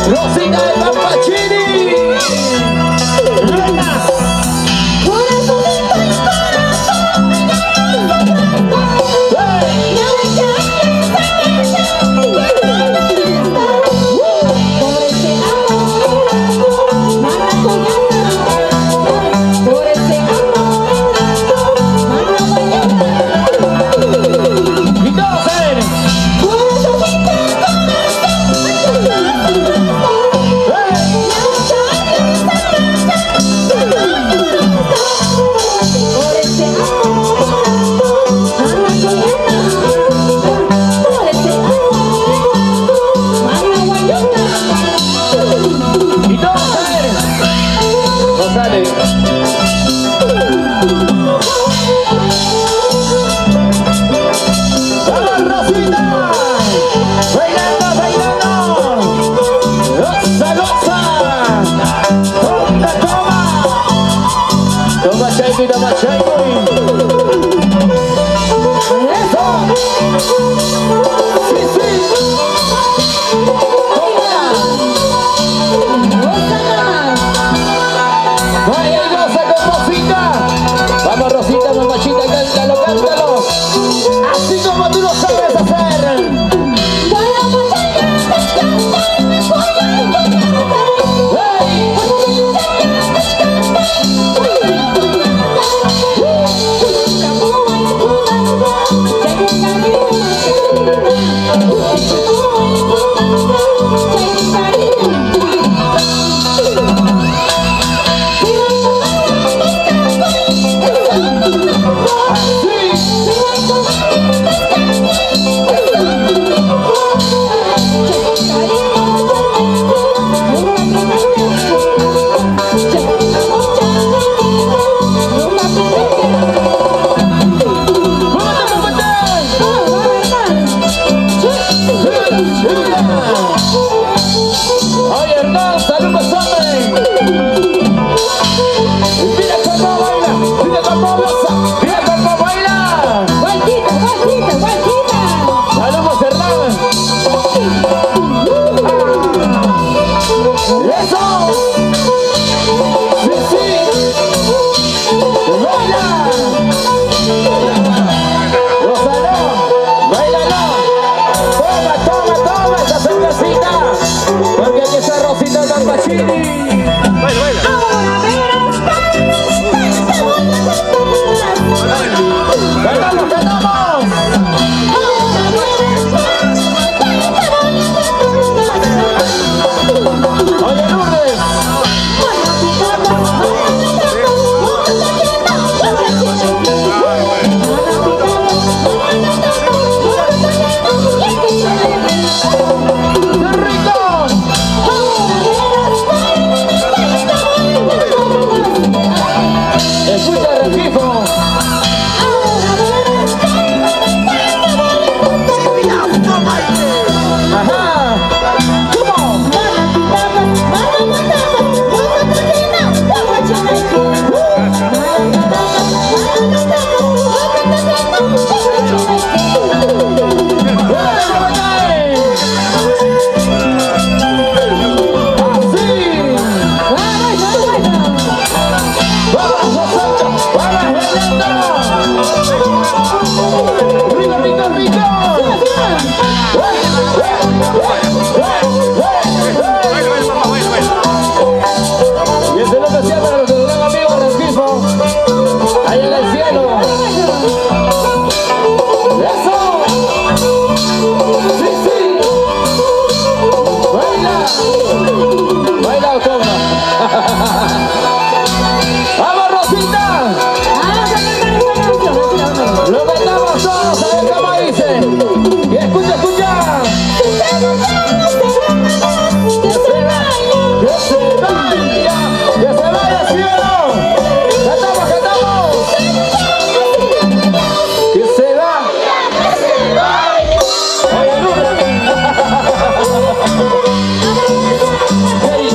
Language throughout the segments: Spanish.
Rosita de Pampachiri. Vamos Rosita, mamachita, cántalo, cántalo. Así como tú lo sabes hacer. ¡Cantamos, cantamos! Oye, Lourdes. ¡Qué rico! Escucha el regifo. Ajá. ¿Cómo? Y eso es lo que hacía para los que tenían amigos del fismo allá en el cielo. ¡Eso! ¡Sí, sí! ¡Baila! ¡Baila, Occollo! ¡Vamos, Rosita! Lo cantamos todos, a ver cómo dice. Y escucha, escucha. ¡Que se vaya, cielo! ¡Cantamos, cantamos! ¡Que se vaya! ¡Oye, Lourdes!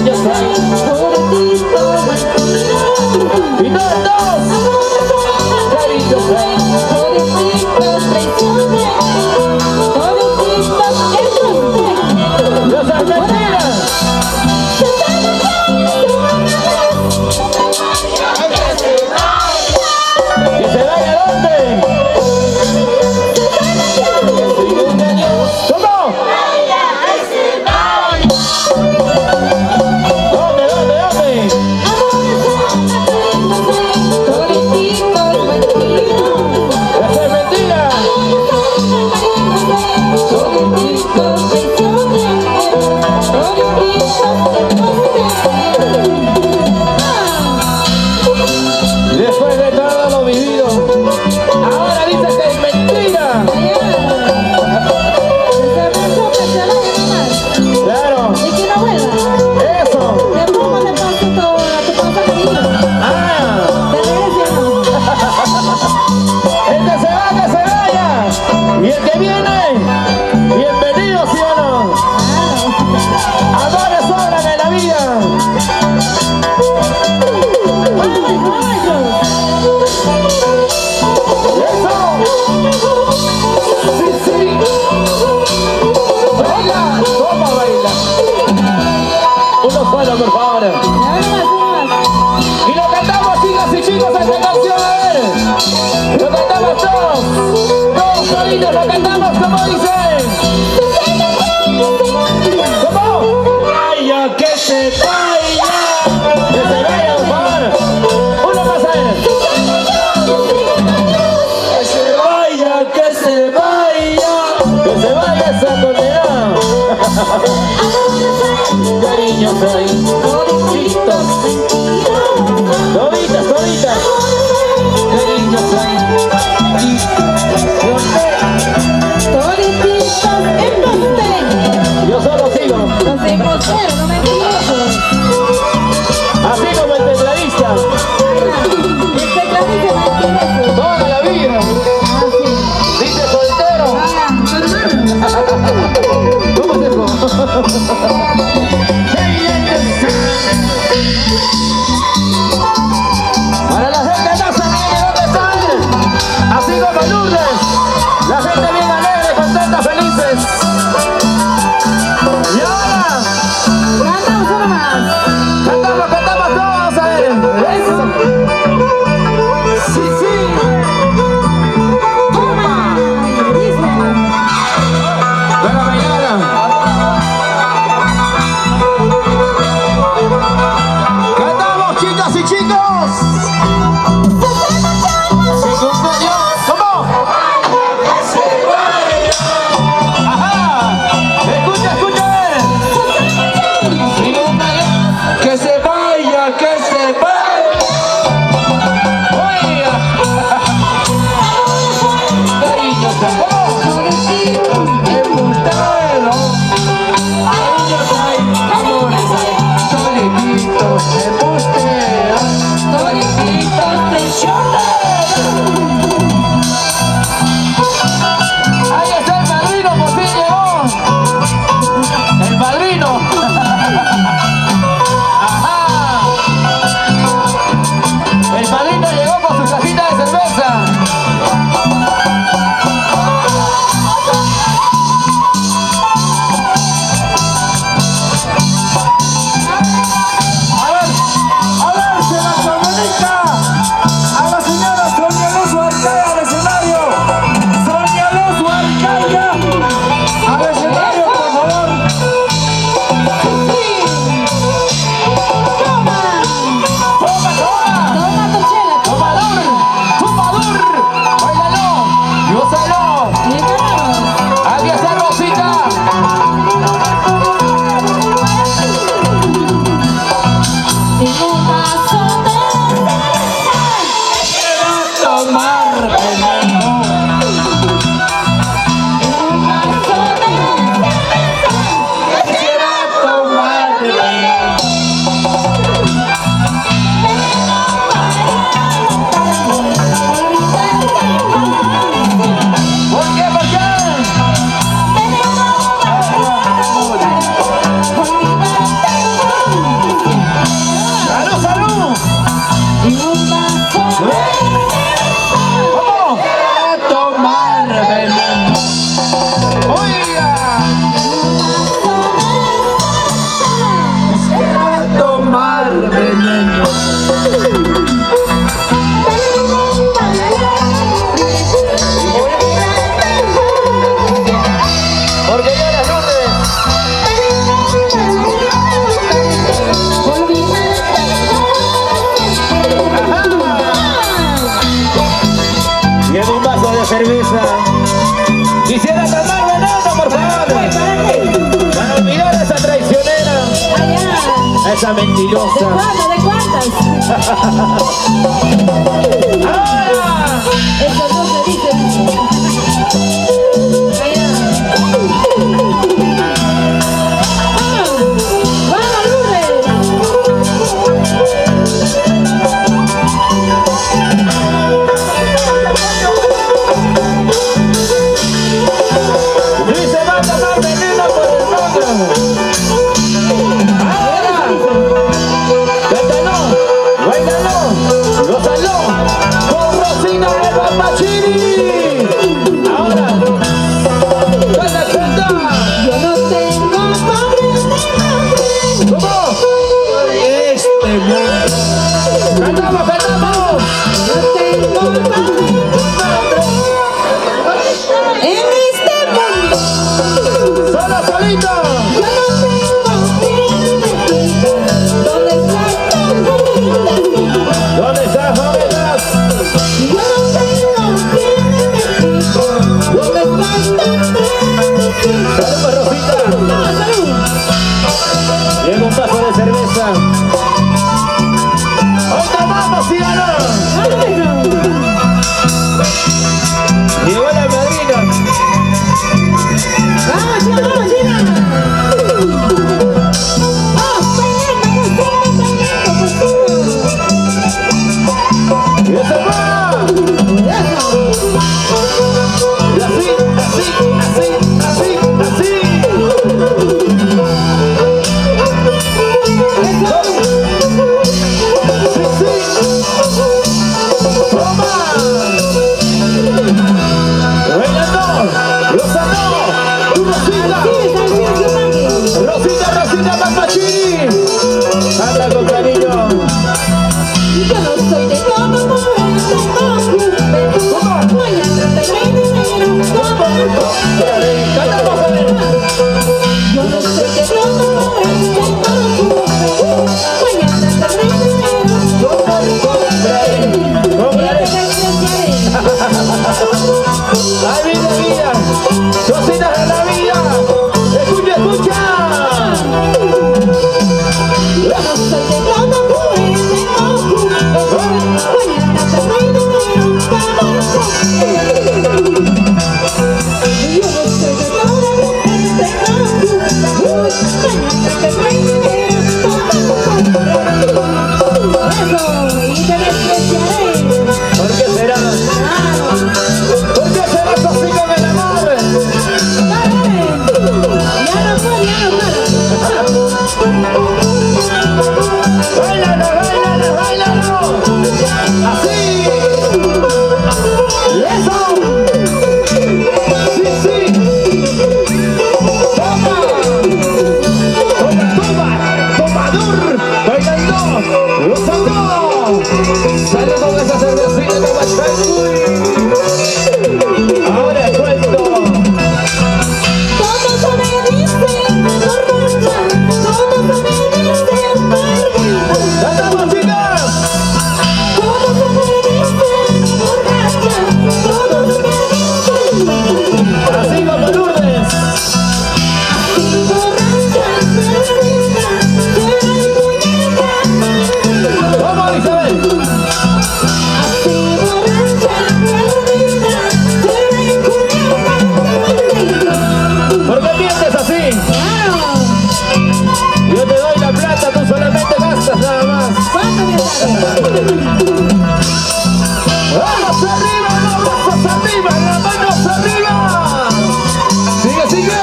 ¡Qué soy! ¡Y todos! ¡Qué soy! ¡Los argentinos! ¿Que se vaya a dónde? ¿Cómo? ¿Dónde, dónde, dónde? ¡Eso es mentira! Después de todo lo vivido, ahora dice que es mentira. Claro. ¿Y que no vuelva? Eso. ¿De cómo le paso todo a tu papá querido? Ah. ¿De regreso o no? El que se va, que se vaya. Y el que viene, bienvenido, ¿sí o no? Amores sobran en la vida. Sí, sí. Baila, toma, baila. Unos buenos, por favor. Y lo cantamos, chicas y chicos, esta canción, a ver. Lo cantamos todos. Todos solitos lo cantamos, como dice. ¿Cómo? Vaya, que se vaya. Que se vaya, por favor. Uno más, a ver. Que se vaya, que se vaya. Que se vaya esa condenada. Cariño soy. Toditos. Toditas, toditas. Cariño soy. Todititos en costeño. Yo solo sigo. Los de costero, no me equivoco. Así como el tecladista. El tecladista me entiende. Toda la vida. Ah, sí. Dice soltero. Ah, ¿Cómo es eso? cerveza. Quisiera tomar veneno, por favor. Para olvidar a esa traicionera. A esa mentirosa. ¿De cuántas? ¡Ahora! Eso no se dice. Con Rosita de Pampachiri. Ahora, ¡canta, canta! Yo no tengo padre. ¿Cómo? Este mundo. ¡Cantamos, cantamos! No tengo padre. En este mundo. ¡Solo, solito! Yo no tengo quien. ¿Dónde estás? ¿Dónde estás, jóvenes? Yo no tengo quien. ¿Dónde estás? ¡Salud, Rosita! Llega un vaso de cerveza. ¡Hoy tomamos, ¿sí o no? Llegó la madrina. ¡Vamos, chica, vamos, chica! ¡Y eso va! Y así, así, así, así, así. Sí, sí. ¡Toma! ¡Bailando! ¡Rosando! ¡Tu Rosita! ¡Rosita, Rosita Pampachiri! ¡Anda con cariño! Yo no soy de todo mañana te trae dinero. ¡Cantamos, joven! Yo no soy de todo mañana te trae dinero. ¡Compraré! ¡Ay, vida mía! ¡Cocinas de la vida! ¡Escucha, escucha! Yo no soy de todo mañana te trae dinero. Yo no soy de todo mañana te trae dinero. Eso, y te despreciaré. ¿Por qué será? ¿Por qué será así con el amor? Ya no ¡Báilalo, báilalo, báilalo! ¡Así! ¡Eso! ¡Sí, sí! ¡Toma! ¡Toma, toma! ¡Tomador! ¡Bailando! ¡Gozando! ¡Sale con esa cervecita de Huancabamba! ¡Ahora cuento! Todos me dicen borracha, todos me dicen perdida. ¡Cantamos, chicas! Todos me dicen borracha, todos me dicen perdida. Así como Lourdes. Así borracha, perdida, soy muñeca perdida. ¿Cómo, Isabel? Así borracha, perdida, soy muñeca perdida. ¿Por qué mientes así? Claro. Yo te doy la plata, tú solamente gastas nada más. ¿Cuánto me sale? ¡Vamos arriba, los brazos arriba, las manos arriba! ¡Sigue, sigue!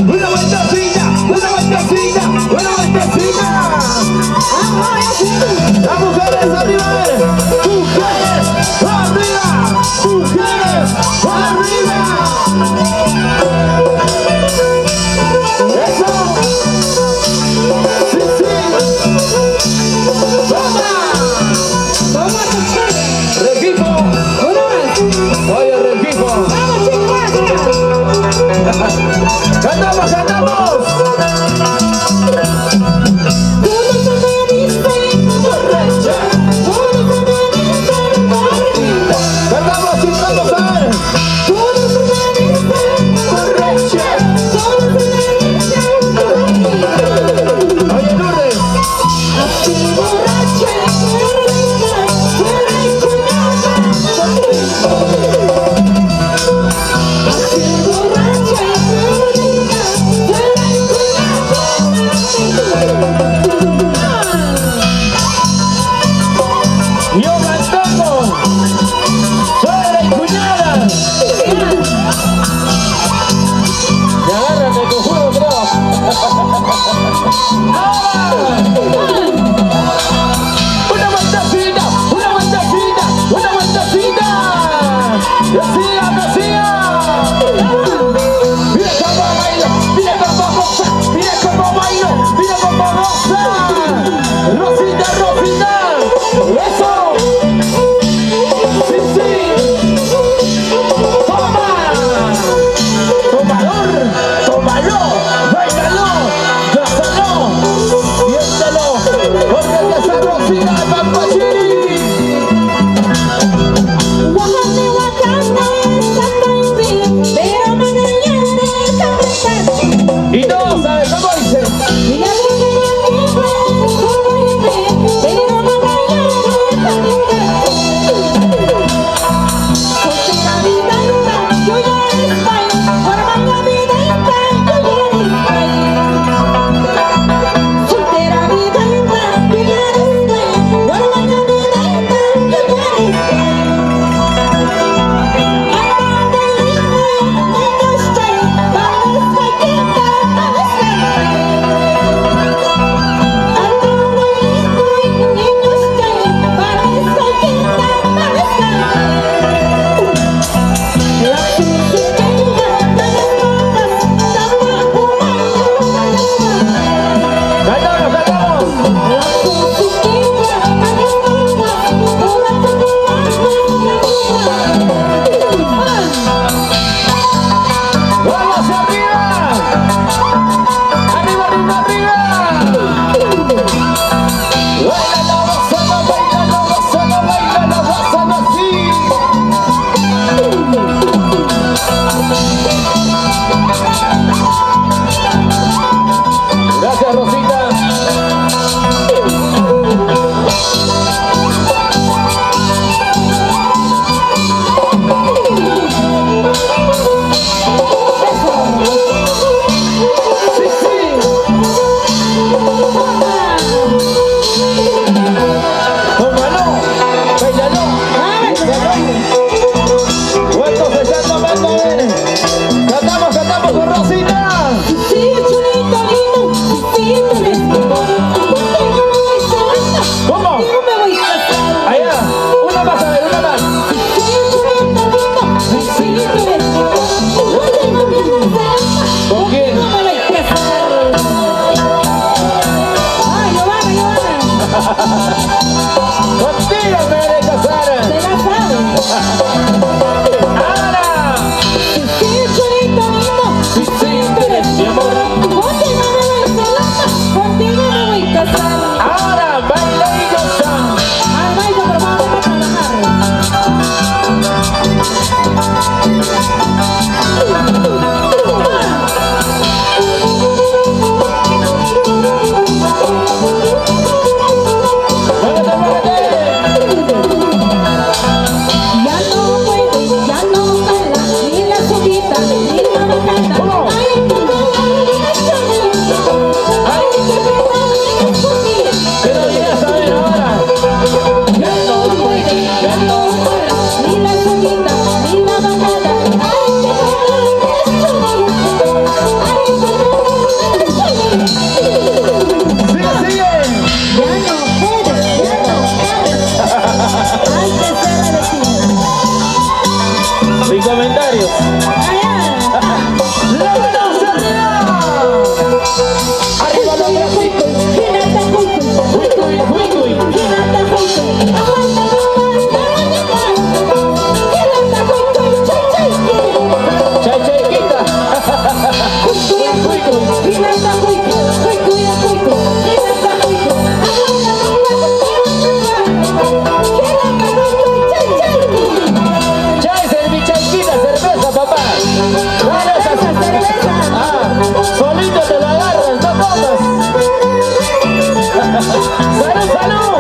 ¡Una vueltecita, una vueltecita, una vueltecita! ¡Las mujeres arriba! ¡Mujeres arriba! ¡Mujeres arriba! ¡Eso! ¡Sí, sí! ¡Toma! Toma, Rosita. Eso. Sí, sí. Toma. Tomador. Tómalo. Báilalo. Gázalo. Siéntelo. Porque es esa Rosita de Pampachiri. Y todos saben cómo dice. Gracias, Rosita. Sí, sí. Tómalo, bailalo. Vueltos echando mando, ven. Cantamos con Rosita. ¿Cómo? Allá, una más, a ver, una más. ¿Con quién? Contigo me haré casar. Ahora. Sí, sí, mi amor. Ahora, baila y goza. Sin comentarios. Arriba los bracitos. Cerveza, papá. Solito te lo agarras, no tomas. ¡Salud, salud!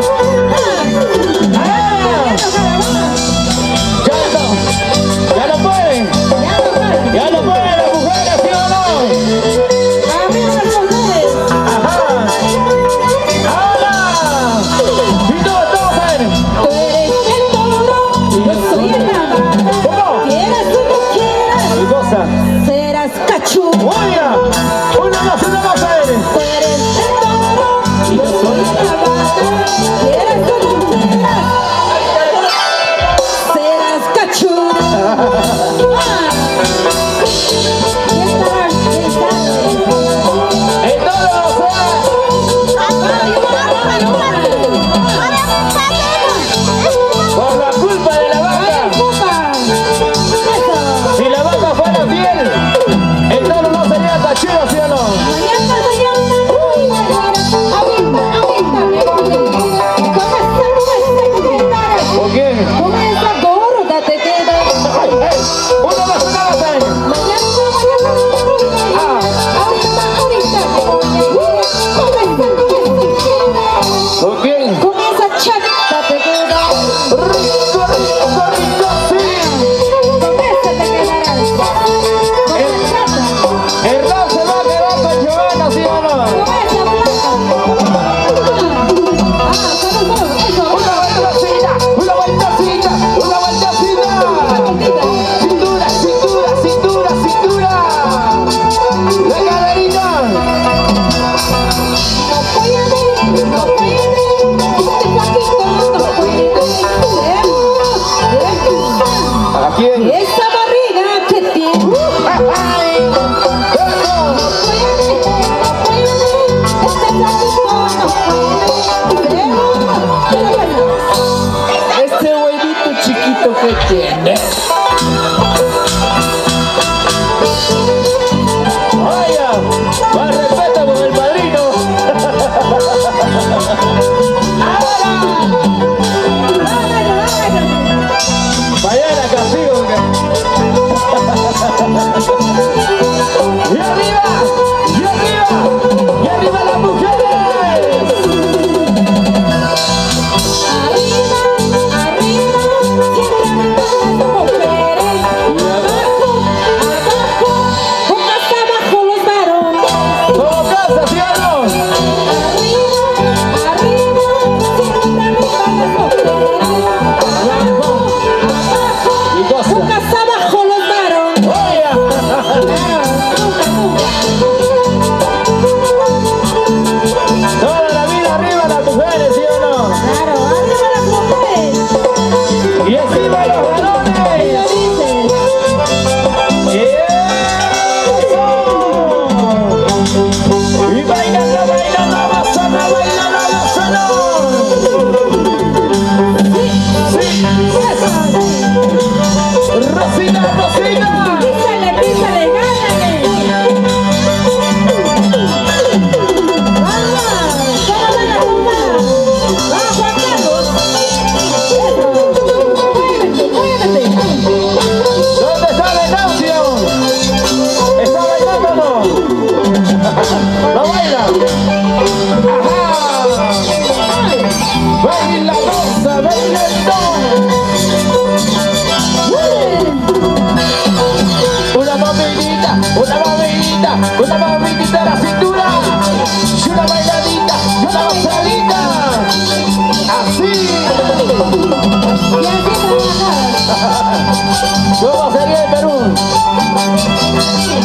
Ya lo pueden. Ya lo pueden las mujeres, ¿sí o no? Ajá. Ahora. Y todos a ver. ¿Cómo? Y goza. Serás cachú. Oiga, una más a ver. Y yo soy la bata. Quieres que tú quieras. Serás cachú. Vaya, más respeto con el padrino. Vaya la castigo. Y arriba, y arriba, y arriba las mujeres. Una movidita a la cintura y una bailadita y una bailadita así. ¿Cómo sería el Perú?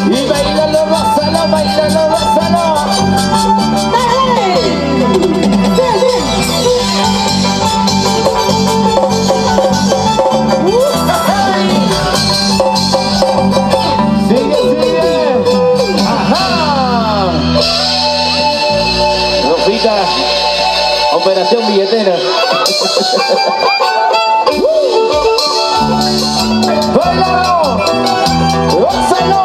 Y bailalo, gózalo, bailalo, gózalo. Operación billetera. ¡Báilalo! ¡Gózalo!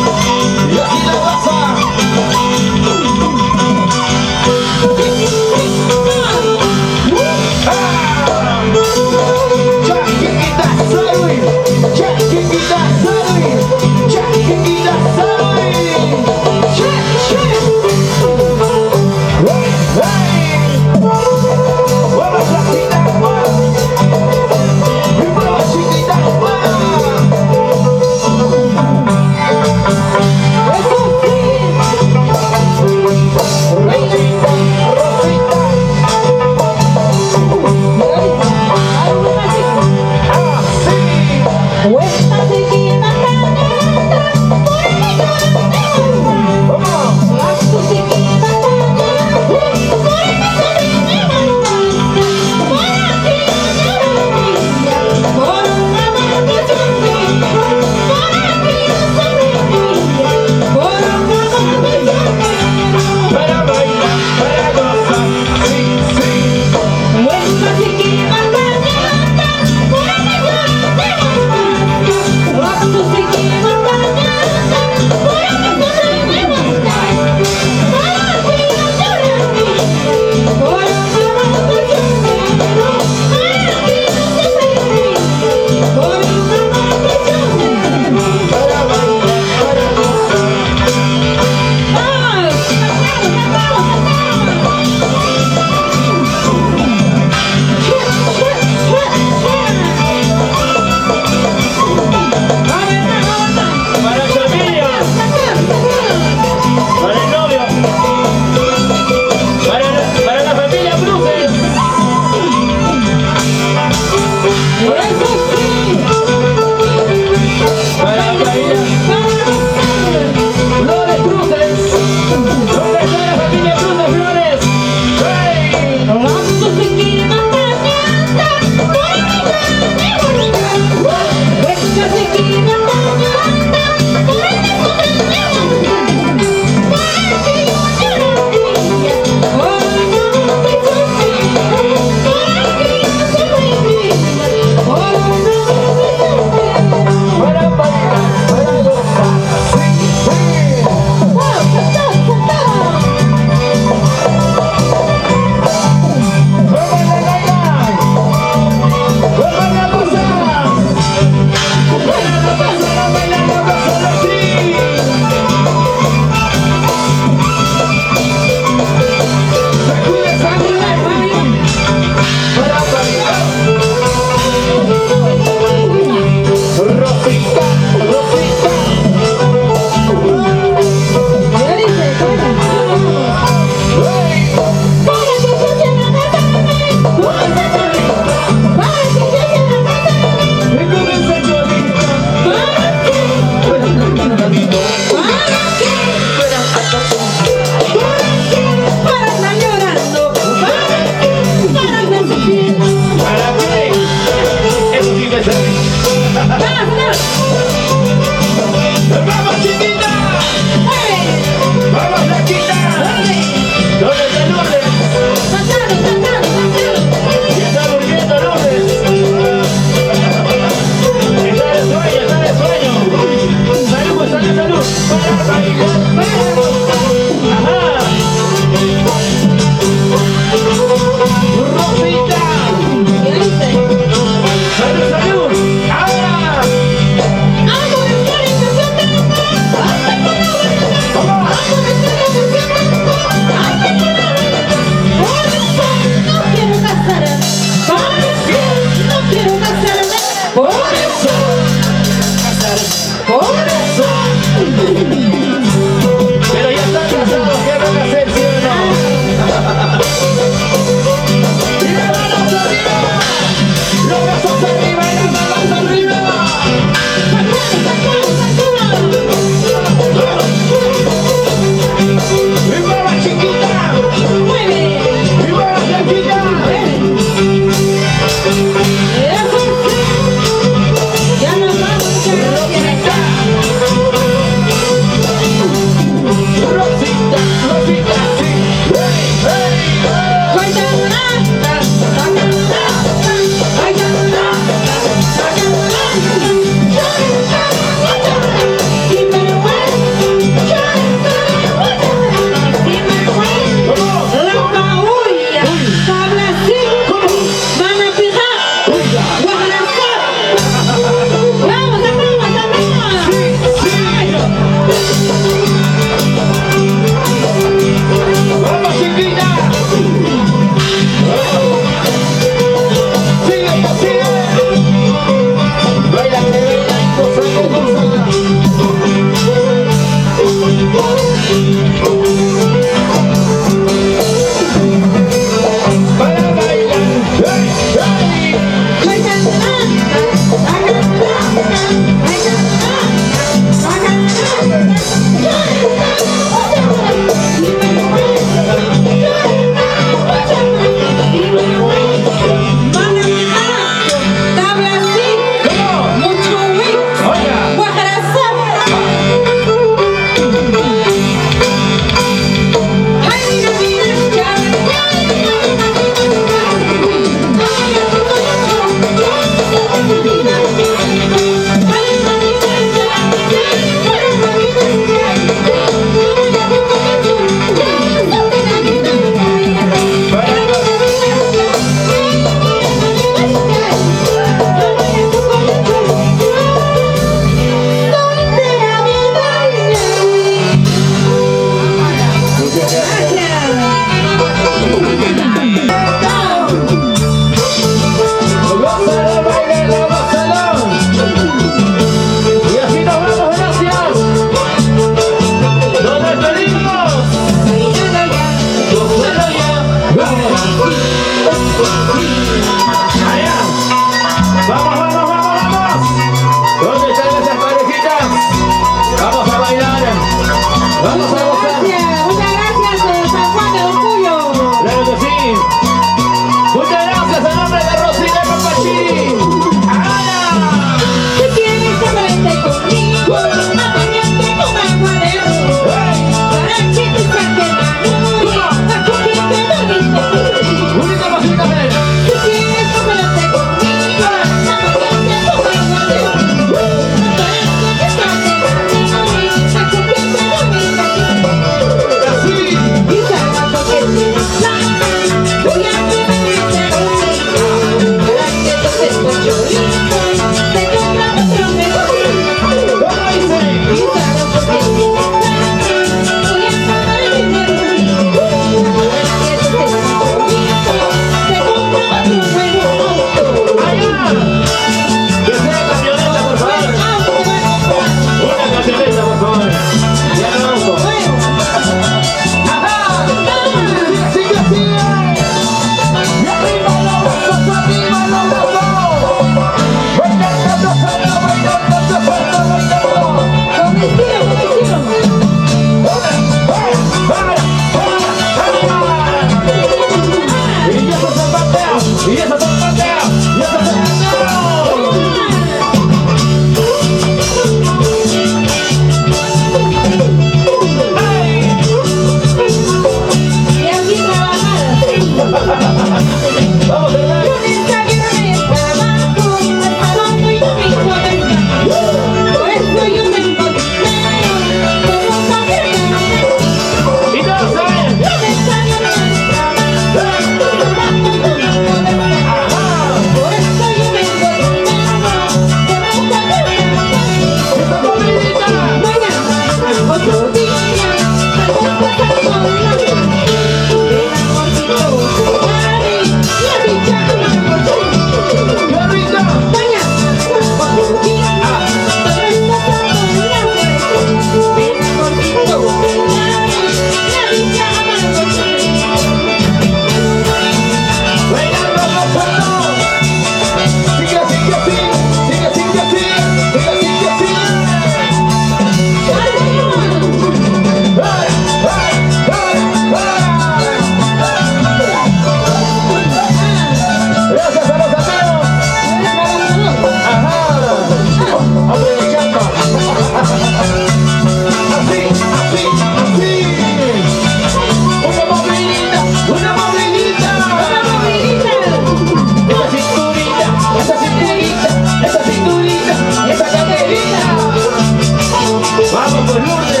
Vamos pues Lourdes.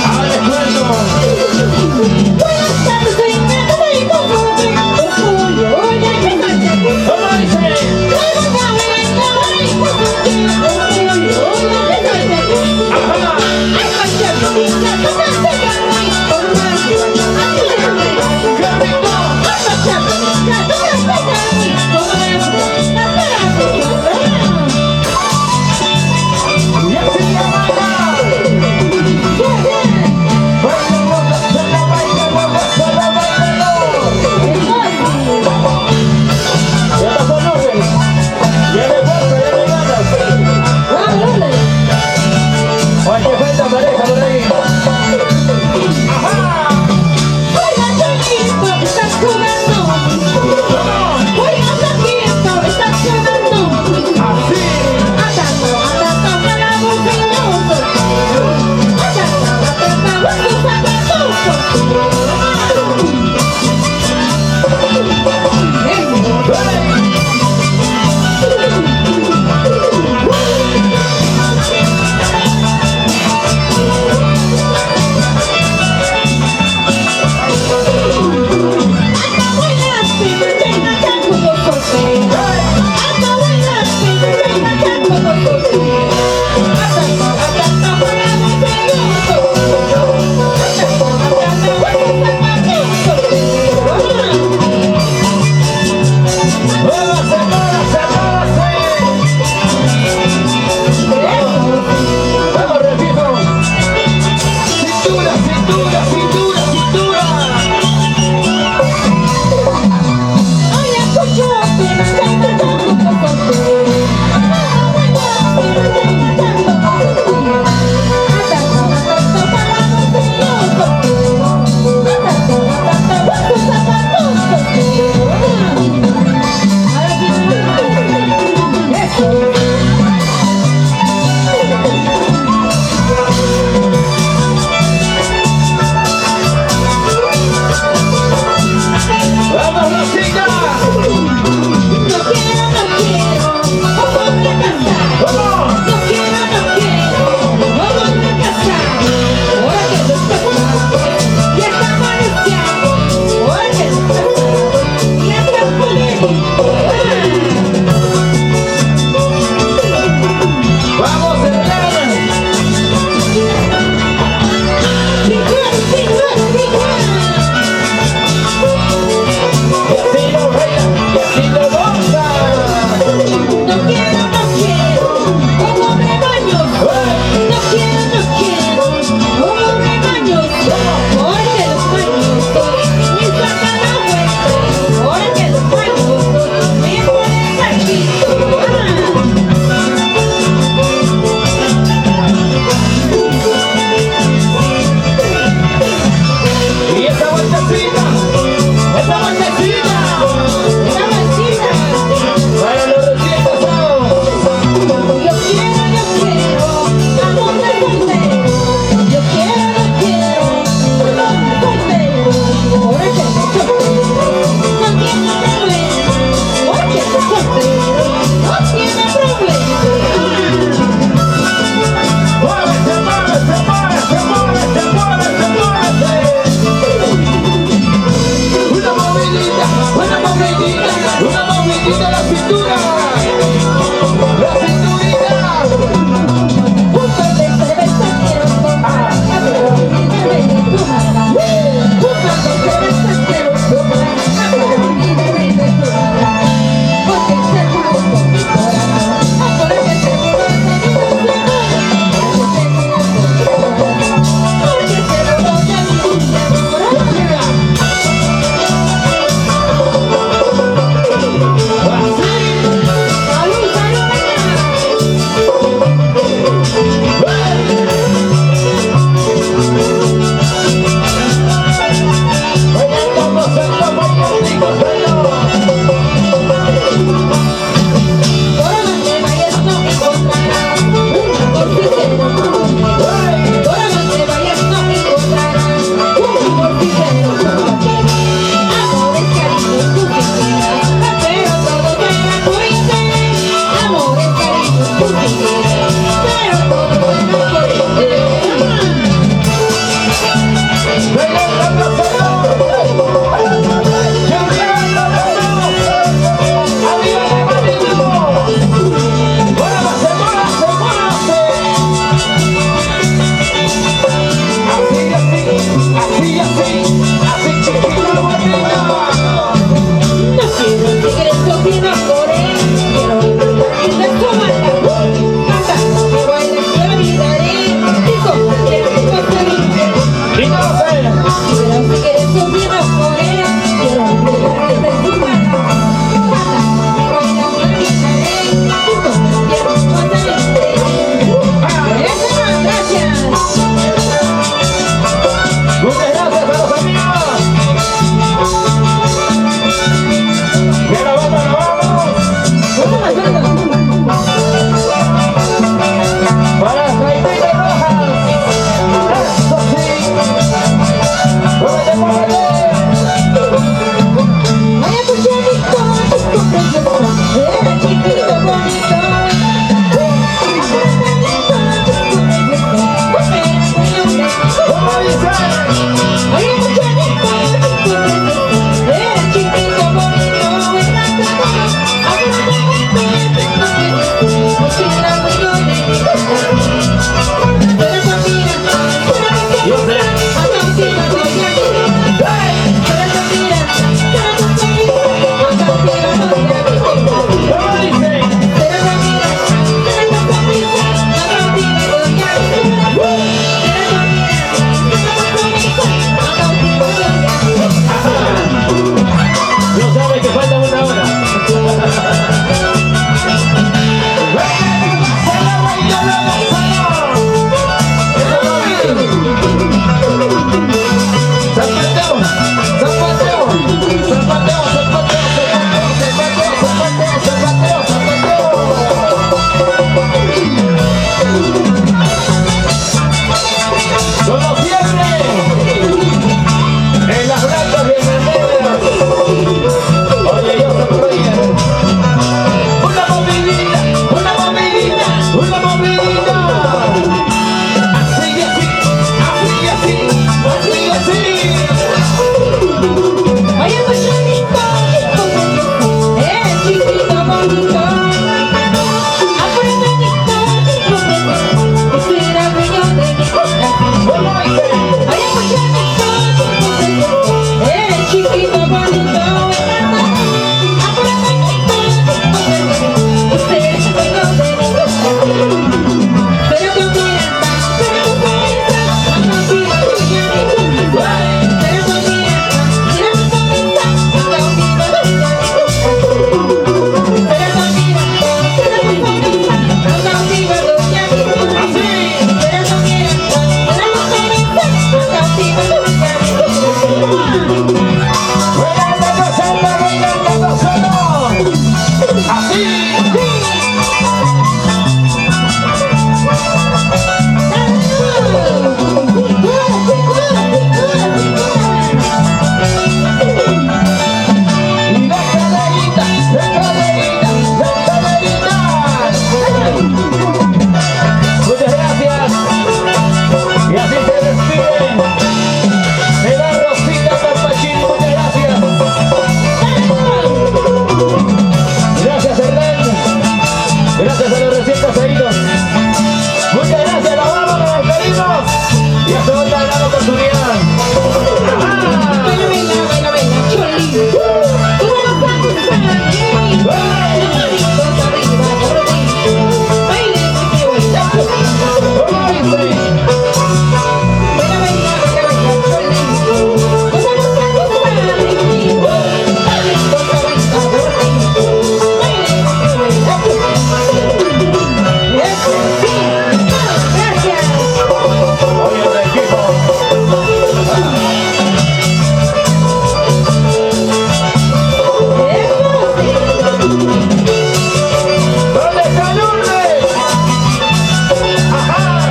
Ahora les cuento. Buenas tardes, soy Hernán Flores Cruces. Occollo, ya que falta aquí. ¿Cómo dice?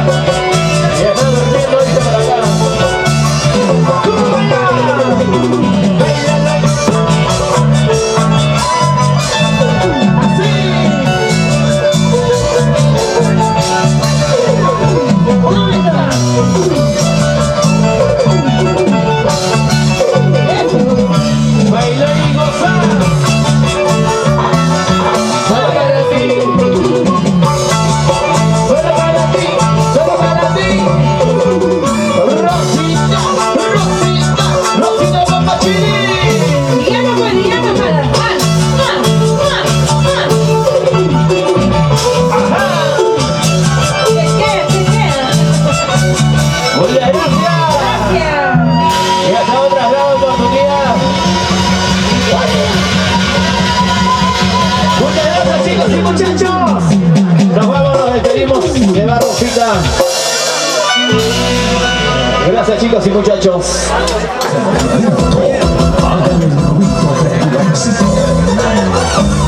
Y está durmiendo, dice por acá. Baila y goza. Solo para ti. Solo para ti. Solo para ti. Rosita, Rosita, Rosita de Pampachiri. Digamos pues, digamos para. Ajá. Se queda. Muchas gracias. Gracias. Y hasta otra gran oportunidad. Muchas gracias, chicos y muchachos. Nos vamos, nos despedimos de la Rosita. Gracias, chicos y muchachos. Hagan el ruido del éxito.